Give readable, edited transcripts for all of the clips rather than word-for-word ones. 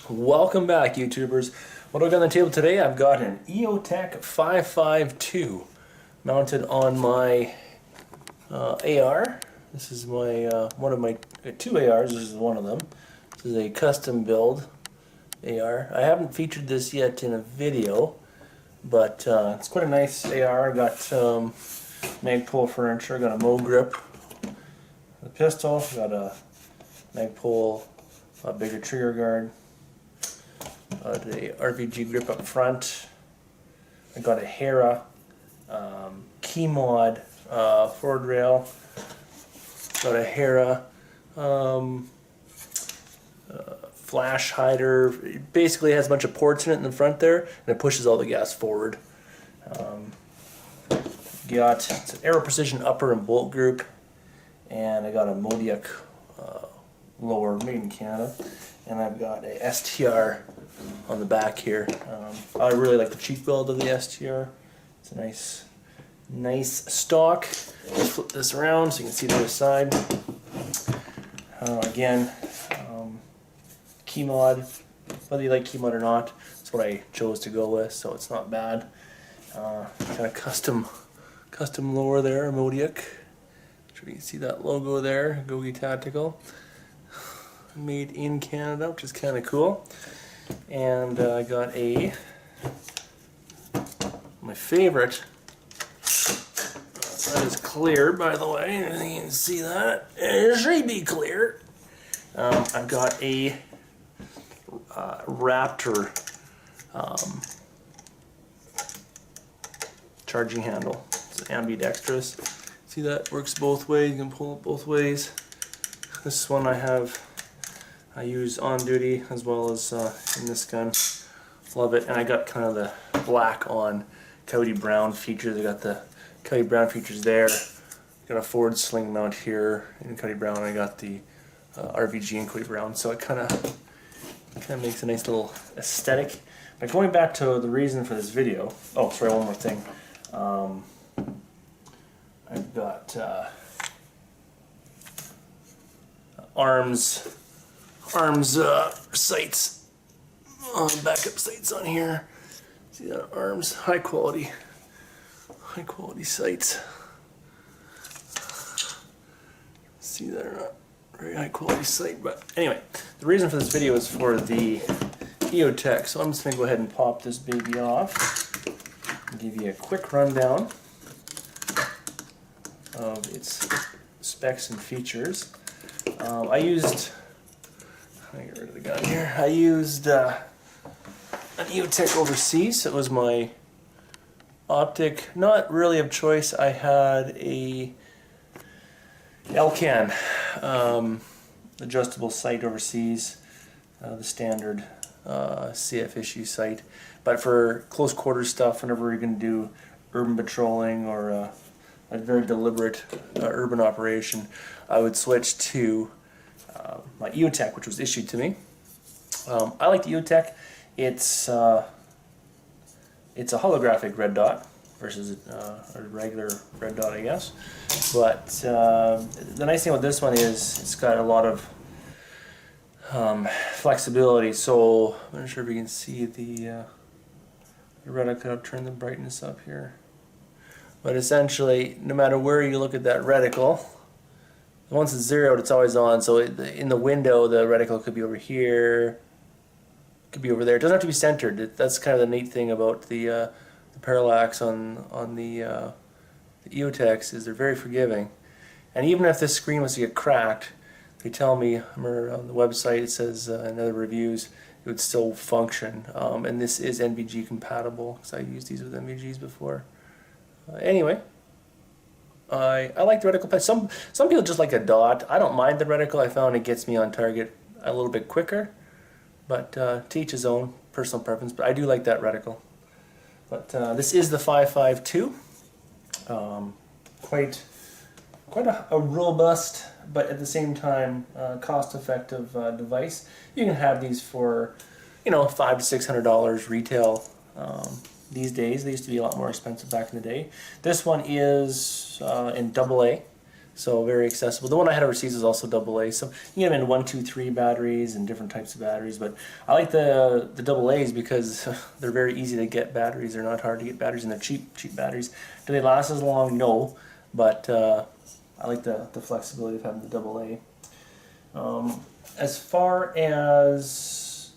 Welcome back, YouTubers. What do I got on the table today? I've got an EOTech 552 mounted on my AR. This is my one of my two ARs. This is one of them. This is a custom build AR. I haven't featured this yet in a video, but it's quite a nice AR. I got Magpul furniture. Got a Mo grip, a pistol. Got a Magpul bigger trigger guard. The RVG grip up front. I got a Hera key mod forward rail. Got a Hera flash hider. It basically has a bunch of ports in it in the front there, and it pushes all the gas forward. Got it's an Aero Precision upper and bolt group, and I got a Modiak lower made in Canada, and I've got a STR on the back here. I really like the cheek build of the STR. It's a nice stock. Let's flip this around so you can see the other side. Again, key mod. Whether you like key mod or not, that's what I chose to go with, so it's not bad. Kind of custom lower there, Modiak. Sure you can see that logo there, Gogi Tactical. Made in Canada, which is kind of cool. And I got my favorite. That is clear, by the way. You can see that. It should be clear. I've got a Raptor charging handle. It's ambidextrous. See that works both ways. You can pull it both ways. This one I use on duty as well as in this gun. Love it. And I got kind of the black on Coyote Brown features. I got the Coyote Brown features there. Got a forward sling mount here in Coyote Brown. I got the RVG in Coyote Brown. So it kind of makes a nice little aesthetic. But going back to the reason for this video. Oh, sorry, one more thing. I've got arms sights, backup sights on here. See that, arms, high quality sights. See that or not? Very high quality sight. But anyway, the reason for this video is for the EOTech. So I'm just gonna go ahead and pop this baby off and give you a quick rundown of its specs and features. I used. Let me get rid of the gun here. I used an EOTech overseas. It was my optic, not really of choice. I had a Elcan adjustable sight overseas, the standard CF issue sight. But for close quarters stuff, whenever you're going to do urban patrolling or a very deliberate urban operation, I would switch to my EOTech, which was issued to me. I like the EOTech. It's a holographic red dot versus a regular red dot, I guess. But the nice thing about this one is it's got a lot of flexibility. So I'm not sure if you can see the reticle. I'll turn the brightness up here. But essentially, no matter where you look at that reticle, once it's zeroed, it's always on. So in the window, the reticle could be over here, could be over there. It doesn't have to be centered. That's kind of the neat thing about the parallax on the EOTechs, is they're very forgiving. And even if this screen was to get cracked, they tell me, on the website it says in other reviews, it would still function. And this is NVG compatible, because I used these with NVGs before. Anyway. I like the reticle patch. Some people just like a dot. I don't mind the reticle. I found it gets me on target a little bit quicker, but to each his own, personal preference. But I do like that reticle. But this is the 552. Quite a robust, but at the same time cost-effective device. You can have these for $500 to $600 retail. These days. They used to be a lot more expensive back in the day. This one is in AA, So very accessible. The one I had overseas is also AA, so you can get them in 1, 2, 3 batteries and different types of batteries. But I like the AA's because they're very easy to get batteries. They're not hard to get batteries, and they're cheap batteries. Do they last as long? No, but I like the flexibility of having the AA. As far as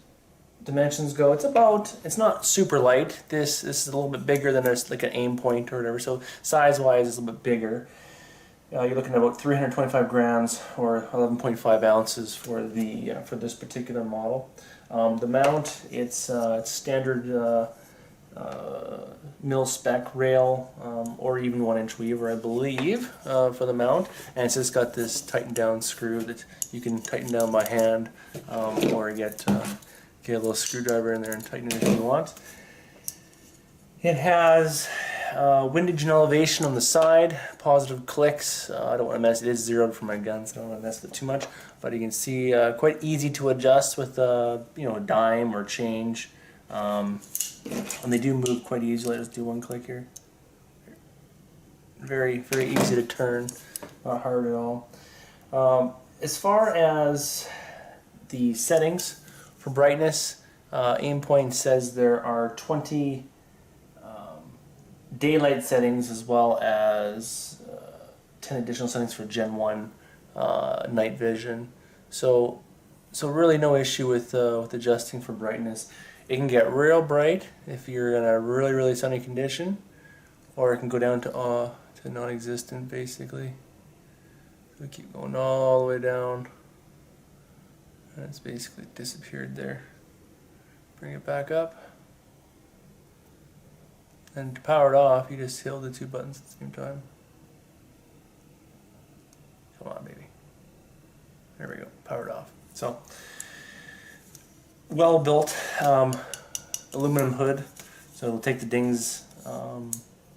dimensions go, it's not super light. This is a little bit bigger than like an aim point or whatever. So size-wise, it's a little bit bigger. You're looking at about 325 grams or 11.5 ounces for this particular model. The mount, it's standard mil-spec rail or even 1-inch weaver, I believe, for the mount. And it's just got this tighten down screw that you can tighten down by hand, or get a little screwdriver in there and tighten it if you want. It has windage and elevation on the side, positive clicks. I don't want to mess it. It is zeroed for my gun, so I don't want to mess with it too much. But you can see quite easy to adjust with a dime or change. And they do move quite easily. Let's do one click here. Very easy to turn, not hard at all. As far as the settings for brightness, Aimpoint says there are 20 daylight settings as well as 10 additional settings for Gen 1 night vision. So really no issue with adjusting for brightness. It can get real bright if you're in a really sunny condition, or it can go down to non-existent basically. So we keep going all the way down, and it's basically disappeared there. Bring it back up. And to power it off, you just hold the two buttons at the same time. Come on, baby. There we go, powered off. So, well built aluminum hood, so it'll take the ding's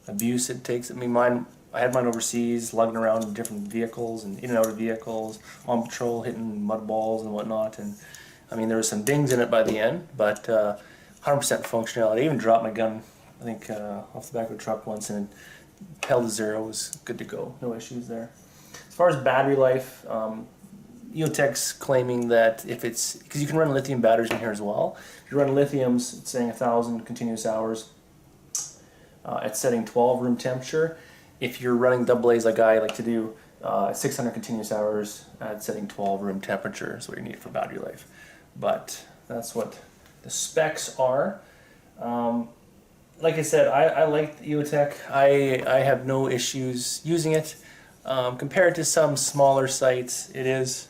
abuse it takes. I mean, I had mine overseas, lugging around in different vehicles and in and out of vehicles, on patrol, hitting mud balls and whatnot. And I mean, there was some dings in it by the end, but 100% functionality. I even dropped my gun, I think, off the back of a truck once, and it held to zero. It was good to go. No issues there. As far as battery life, EOTech's claiming that if it's, because you can run lithium batteries in here as well. If you run lithiums, it's saying 1,000 continuous hours at setting 12 room temperature. If you're running AA's like I like to do, 600 continuous hours at setting 12 room temperature is what you need for battery life. But that's what the specs are. Like I said, I like the EOTech. I have no issues using it. Compared to some smaller sites, it is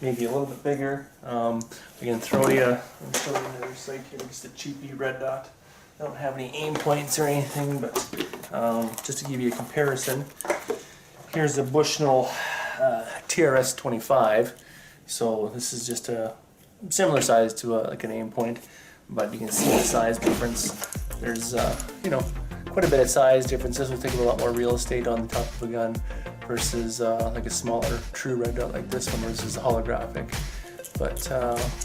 maybe a little bit bigger. I can show you another site here, just a cheapy red dot. I don't have any aim points or anything, but just to give you a comparison, here's a Bushnell TRS 25. So this is just a similar size to like an aim point, but you can see the size difference. There's quite a bit of size difference. This will take a lot more real estate on the top of a gun versus like a smaller true red dot like this one versus a holographic. But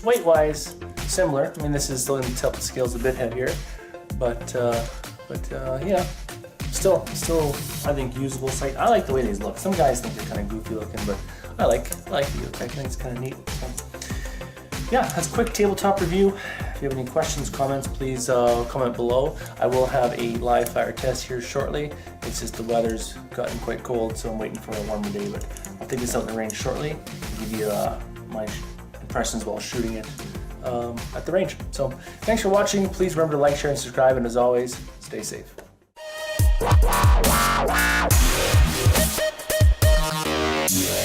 weight-wise, similar. I mean, this is still in the tilt scale's a bit heavier, but yeah, still I think usable sight. I like the way these look. Some guys think they're kind of goofy looking, but I like the EOTech. I think it's kind of neat. So, yeah, that's a quick tabletop review. If you have any questions, comments, please comment below. I will have a live fire test here shortly. It's just the weather's gotten quite cold, so I'm waiting for a warmer day, but I'll take this out in the range shortly and give you my impressions while shooting it at the range. So thanks for watching. Please remember to like, share, and subscribe, and as always, stay safe. Yeah.